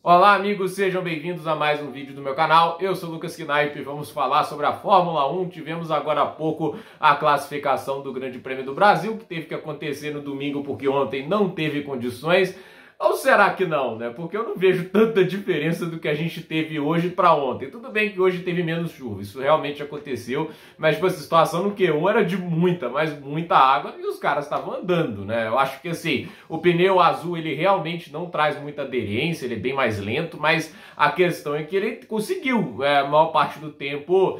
Olá amigos, sejam bem-vindos a mais um vídeo do meu canal. Eu sou o Lucas Knipe e vamos falar sobre a Fórmula 1. Tivemos agora há pouco a classificação do Grande Prêmio do Brasil, que teve que acontecer no domingo porque ontem não teve condições. Ou será que não, né? Porque eu não vejo tanta diferença do que a gente teve hoje para ontem. Tudo bem que hoje teve menos chuva, isso realmente aconteceu, mas tipo, a situação no Q1 era de muita, mas muita água e os caras estavam andando, né? Eu acho que assim, o pneu azul ele realmente não traz muita aderência, ele é bem mais lento, mas a questão é que ele conseguiu, a maior parte do tempo,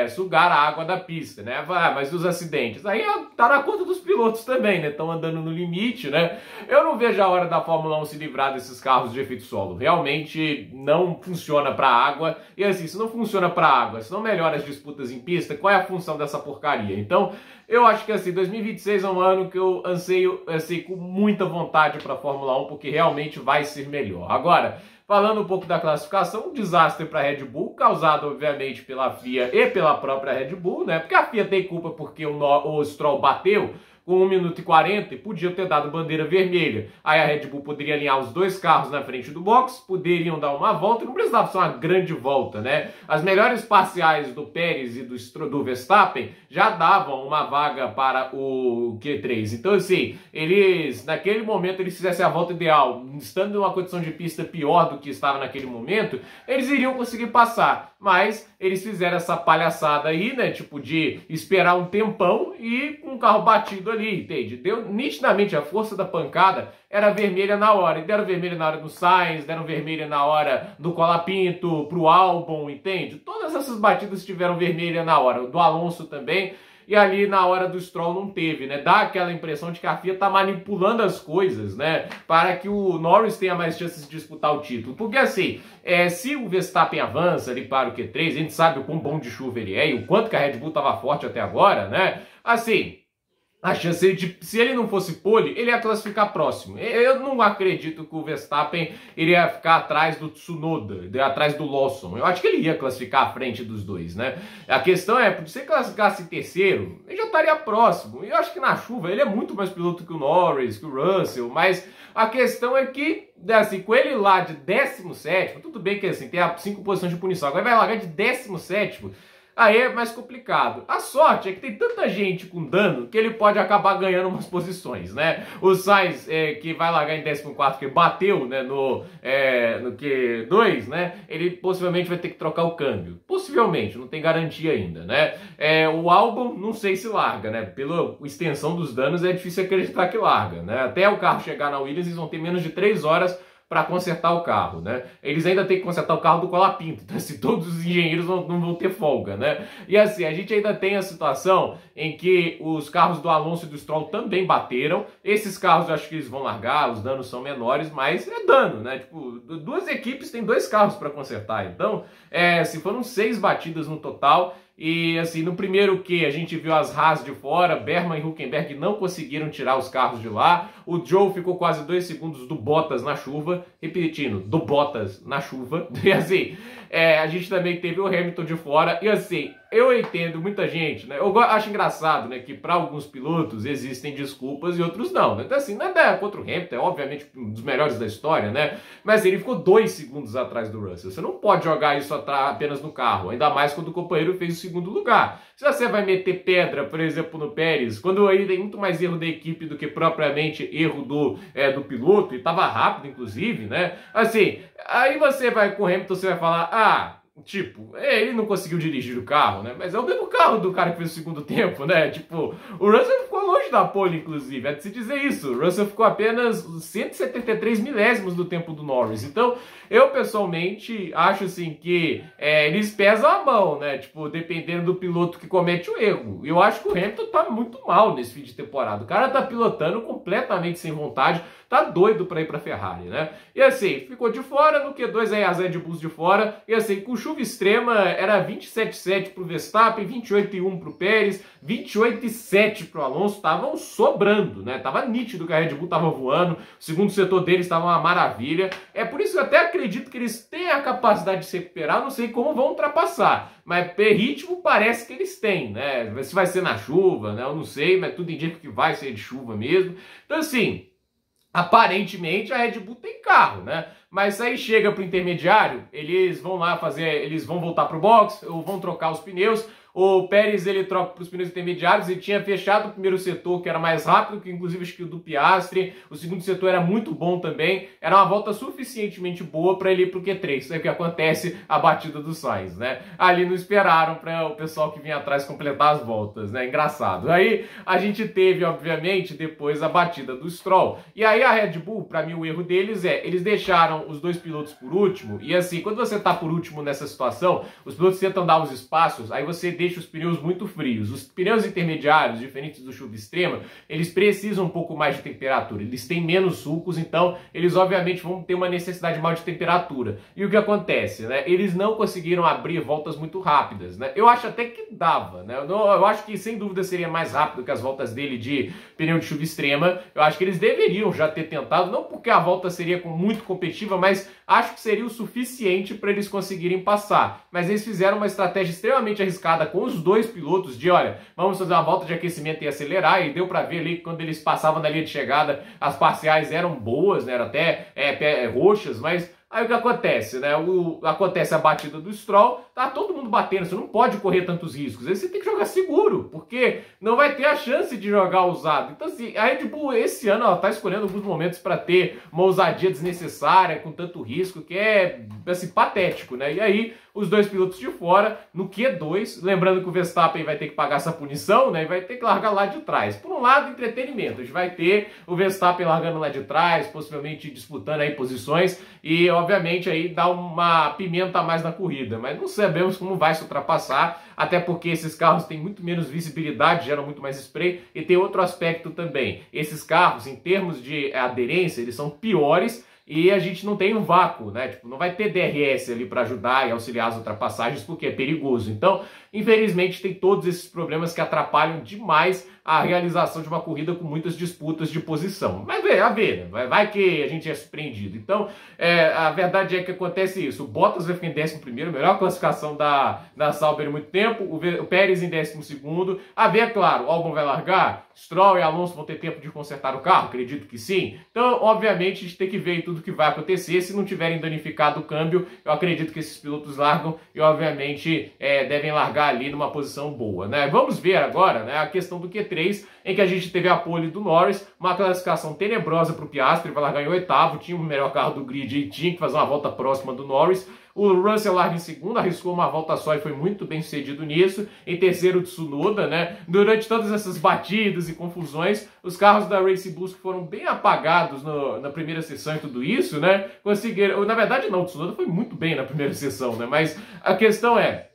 sugar a água da pista, né? Mas os acidentes, aí tá na conta dos pilotos também, né? Estão andando no limite, né? Eu não vejo a hora da Fórmula 1 se livrar desses carros de efeito solo. Realmente não funciona para água. E assim, se não funciona para água, se não melhora as disputas em pista, qual é a função dessa porcaria? Então, eu acho que assim, 2026 é um ano que eu anseio assim, com muita vontade para a Fórmula 1, porque realmente vai ser melhor. Agora, falando um pouco da classificação, um desastre para a Red Bull, causado obviamente pela FIA e pela própria Red Bull, né? Porque a FIA tem culpa porque o Stroll bateu com 1 minuto e 40 e podia ter dado bandeira vermelha. Aí a Red Bull poderia alinhar os dois carros na frente do box, poderiam dar uma volta e não precisava ser uma grande volta, né? As melhores parciais do Pérez e do Verstappen já davam uma vaga para o Q3. Então, assim, eles, naquele momento, eles fizessem a volta ideal, estando em uma condição de pista pior do que estava naquele momento, eles iriam conseguir passar. Mas eles fizeram essa palhaçada aí, né? Tipo, de esperar um tempão e com o carro batido ali, entende? Deu nitidamente a força da pancada, era vermelha na hora. E deram vermelha na hora do Sainz, deram vermelha na hora do Colapinto, pro Albon, entende? Todas essas batidas tiveram vermelha na hora. Do Alonso também. E ali na hora do Stroll não teve, né? Dá aquela impressão de que a FIA tá manipulando as coisas, né? Para que o Norris tenha mais chances de disputar o título. Porque assim, se o Verstappen avança ali para o Q3, a gente sabe o quão bom de chuva ele é e o quanto que a Red Bull tava forte até agora, né? Assim, a chance de, se ele não fosse pole, ele ia classificar próximo. Eu não acredito que o Verstappen iria ficar atrás do Tsunoda, atrás do Lawson. Eu acho que ele ia classificar à frente dos dois, né? A questão é, se ele classificasse em terceiro, ele já estaria próximo. E eu acho que na chuva ele é muito mais piloto que o Norris, que o Russell, mas a questão é que, assim, com ele lá de 17º, tudo bem que assim, tem 5 posições de punição, agora vai largar de 17º, aí é mais complicado. A sorte é que tem tanta gente com dano que ele pode acabar ganhando umas posições, né? O Sainz, que vai largar em 14º, que bateu, né, no Q2, né? Ele possivelmente vai ter que trocar o câmbio. Possivelmente, não tem garantia ainda, né? O Albon, não sei se larga, né? Pela extensão dos danos, é difícil acreditar que larga, né? Até o carro chegar na Williams, eles vão ter menos de 3 horas para consertar o carro, né? Eles ainda têm que consertar o carro do Colapinto, então assim, todos os engenheiros não vão ter folga, né? E assim, a gente ainda tem a situação em que os carros do Alonso e do Stroll também bateram. Esses carros eu acho que eles vão largar, os danos são menores, mas é dano, né? Tipo, duas equipes têm 2 carros para consertar, então, se foram 6 batidas no total. E assim, no primeiro Q a gente viu as Haas de fora, Berman e Hülkenberg não conseguiram tirar os carros de lá, o Joe ficou quase 2 segundos do Bottas na chuva, repetindo, do Bottas na chuva, e assim, a gente também teve o Hamilton de fora, e assim, eu entendo muita gente, né, eu acho engraçado, né, que para alguns pilotos existem desculpas e outros não, né, então assim, nada contra o Hamilton, é obviamente um dos melhores da história, né, mas ele ficou 2 segundos atrás do Russell, você não pode jogar isso apenas no carro, ainda mais quando o companheiro fez o segundo lugar. Se você vai meter pedra, por exemplo, no Pérez, quando aí tem muito mais erro da equipe do que propriamente erro do piloto, e estava rápido, inclusive, né? Assim, aí você vai com o Hamilton, você vai falar, tipo, ele não conseguiu dirigir o carro, né? Mas é o mesmo carro do cara que fez o segundo tempo, né? Tipo, o Russell ficou longe da pole, inclusive, é de se dizer isso. O Russell ficou apenas 173 milésimos do tempo do Norris. Então, eu pessoalmente acho assim que eles pesam a mão, né? Tipo, dependendo do piloto que comete o erro. Eu acho que o Hamilton tá muito mal nesse fim de temporada. O cara tá pilotando completamente sem vontade, tá doido pra ir pra Ferrari, né? E assim, ficou de fora, no Q2 aí as Red Bulls de fora, e assim, com chuva extrema era 27,7 pro Verstappen, 28,1 pro Pérez, 28,7 pro Alonso, estavam sobrando, né? Tava nítido que a Red Bull tava voando, o segundo setor deles estava uma maravilha. É por isso que eu até acredito que eles têm a capacidade de se recuperar, não sei como vão ultrapassar, mas ritmo parece que eles têm, né? Se vai ser na chuva, né? Eu não sei, mas tudo indica que vai ser de chuva mesmo. Então assim, aparentemente a Red Bull tem carro, né? Mas aí chega para o intermediário, eles vão lá eles vão voltar para o box, ou vão trocar os pneus. O Pérez, ele troca para os pneus intermediários, ele tinha fechado o primeiro setor, que era mais rápido, que inclusive acho que o do Piastri. O segundo setor era muito bom também, era uma volta suficientemente boa para ele ir para o Q3. Isso é o que acontece, a batida do Sainz, né? Ali não esperaram para o pessoal que vinha atrás completar as voltas, né? Engraçado. Aí a gente teve, obviamente, depois a batida do Stroll. E aí a Red Bull, para mim o erro deles eles deixaram os dois pilotos por último, e assim, quando você tá por último nessa situação, os pilotos tentam dar os espaços, aí você deixa os pneus muito frios. Os pneus intermediários, diferentes do chuva extrema, eles precisam um pouco mais de temperatura. Eles têm menos sulcos, então eles obviamente vão ter uma necessidade maior de temperatura. E o que acontece, né? Eles não conseguiram abrir voltas muito rápidas, né? Eu acho até que dava, né? Eu acho que sem dúvida seria mais rápido que as voltas dele de pneu de chuva extrema. Eu acho que eles deveriam já ter tentado, não porque a volta seria muito competitiva, mas acho que seria o suficiente para eles conseguirem passar. Mas eles fizeram uma estratégia extremamente arriscada com os dois pilotos de, olha, vamos fazer uma volta de aquecimento e acelerar, e deu para ver ali que quando eles passavam na linha de chegada, as parciais eram boas, né, eram até roxas, mas aí o que acontece, né? Acontece a batida do Stroll, tá todo mundo batendo, você não pode correr tantos riscos, aí você tem que jogar seguro, porque não vai ter a chance de jogar ousado. Então assim, a Red Bull esse ano ela tá escolhendo alguns momentos para ter uma ousadia desnecessária, com tanto risco, que é assim, patético, né? E aí os dois pilotos de fora, no Q2, lembrando que o Verstappen vai ter que pagar essa punição, né, e vai ter que largar lá de trás. Por um lado, entretenimento, a gente vai ter o Verstappen largando lá de trás, possivelmente disputando aí posições, e obviamente aí dá uma pimenta a mais na corrida, mas não sabemos como vai se ultrapassar, até porque esses carros têm muito menos visibilidade, geram muito mais spray, e tem outro aspecto também, esses carros, em termos de aderência, eles são piores, e a gente não tem um vácuo, né? Tipo, não vai ter DRS ali para ajudar e auxiliar as ultrapassagens, porque é perigoso. Então, infelizmente, tem todos esses problemas que atrapalham demais a realização de uma corrida com muitas disputas de posição. Mas a ver, né? Vai que a gente é surpreendido. Então, a verdade é que acontece isso. O Bottas vai ficar em 11º, melhor classificação da Sauber em muito tempo. O Pérez em 12º. A ver, claro, o Albon vai largar. Stroll e Alonso vão ter tempo de consertar o carro? Acredito que sim. Então, obviamente, a gente tem que ver tudo o que vai acontecer. Se não tiverem danificado o câmbio, eu acredito que esses pilotos largam e, obviamente, devem largar ali numa posição boa, né? Vamos ver agora, né, a questão do Q3, em que a gente teve a pole do Norris, uma classificação tenebrosa para o Piastri, vai largar em 8º, tinha o melhor carro do grid e tinha que fazer uma volta próxima do Norris. O Russell larga em 2º, arriscou uma volta só e foi muito bem sucedido nisso. Em 3º, o Tsunoda, né? Durante todas essas batidas e confusões, os carros da Racing Bulls que foram bem apagados na primeira sessão e tudo isso, né? Conseguiram... Na verdade, não, o Tsunoda foi muito bem na primeira sessão, né? Mas a questão é,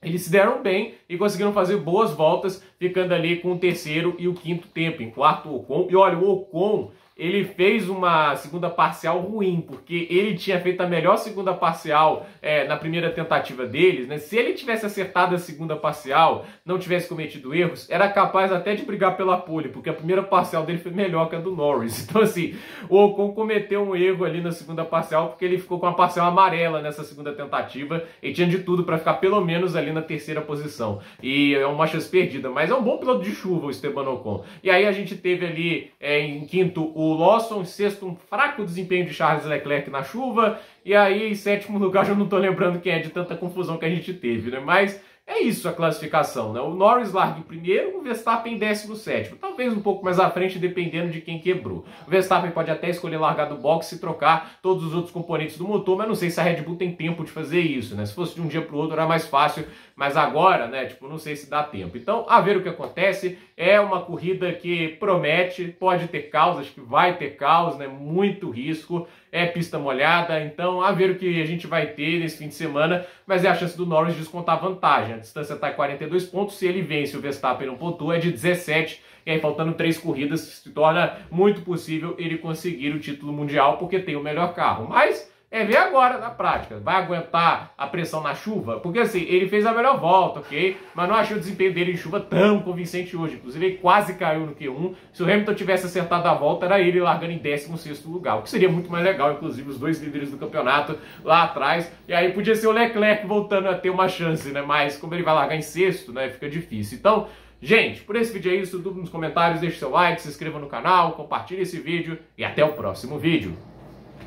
eles se deram bem e conseguiram fazer boas voltas, ficando ali com o 3º e o 5º tempo. Em 4º, o Ocon. E olha, o Ocon, ele fez uma segunda parcial ruim, porque ele tinha feito a melhor segunda parcial na primeira tentativa deles, né? Se ele tivesse acertado a segunda parcial, não tivesse cometido erros, era capaz até de brigar pela pole, porque a primeira parcial dele foi melhor que a do Norris. Então assim, o Ocon cometeu um erro ali na segunda parcial, porque ele ficou com a parcial amarela nessa segunda tentativa, e tinha de tudo para ficar pelo menos ali na 3ª posição. E é uma chance perdida, mas é um bom piloto de chuva o Esteban Ocon. E aí a gente teve ali em 5º o Lawson, em 6º um fraco desempenho de Charles Leclerc na chuva, e aí em 7º lugar já não estou lembrando quem é de tanta confusão que a gente teve, né? Mas é isso a classificação, né? O Norris larga em 1º, o Verstappen em 17º. Talvez um pouco mais à frente, dependendo de quem quebrou. O Verstappen pode até escolher largar do box e trocar todos os outros componentes do motor, mas não sei se a Red Bull tem tempo de fazer isso, né? Se fosse de um dia para o outro era mais fácil, mas agora, né, tipo, não sei se dá tempo. Então, a ver o que acontece. É uma corrida que promete, pode ter caos, acho que vai ter caos, né? Muito risco. É pista molhada, então a ver o que a gente vai ter nesse fim de semana, mas é a chance do Norris descontar a vantagem. A distância está em 42 pontos, se ele vence o Verstappen não pontua, é de 17, e aí faltando 3 corridas, se torna muito possível ele conseguir o título mundial, porque tem o melhor carro. Mas é ver agora na prática, vai aguentar a pressão na chuva? Porque assim, ele fez a melhor volta, ok? Mas não achei o desempenho dele em chuva tão convincente hoje. Inclusive ele quase caiu no Q1. Se o Hamilton tivesse acertado a volta, era ele largando em 16º lugar, o que seria muito mais legal, inclusive os dois líderes do campeonato lá atrás. E aí podia ser o Leclerc voltando a ter uma chance, né? Mas como ele vai largar em 6º, né, fica difícil. Então, Gente, por esse vídeo é isso, tudo nos comentários, deixe seu like, se inscreva no canal, compartilhe esse vídeo e até o próximo vídeo.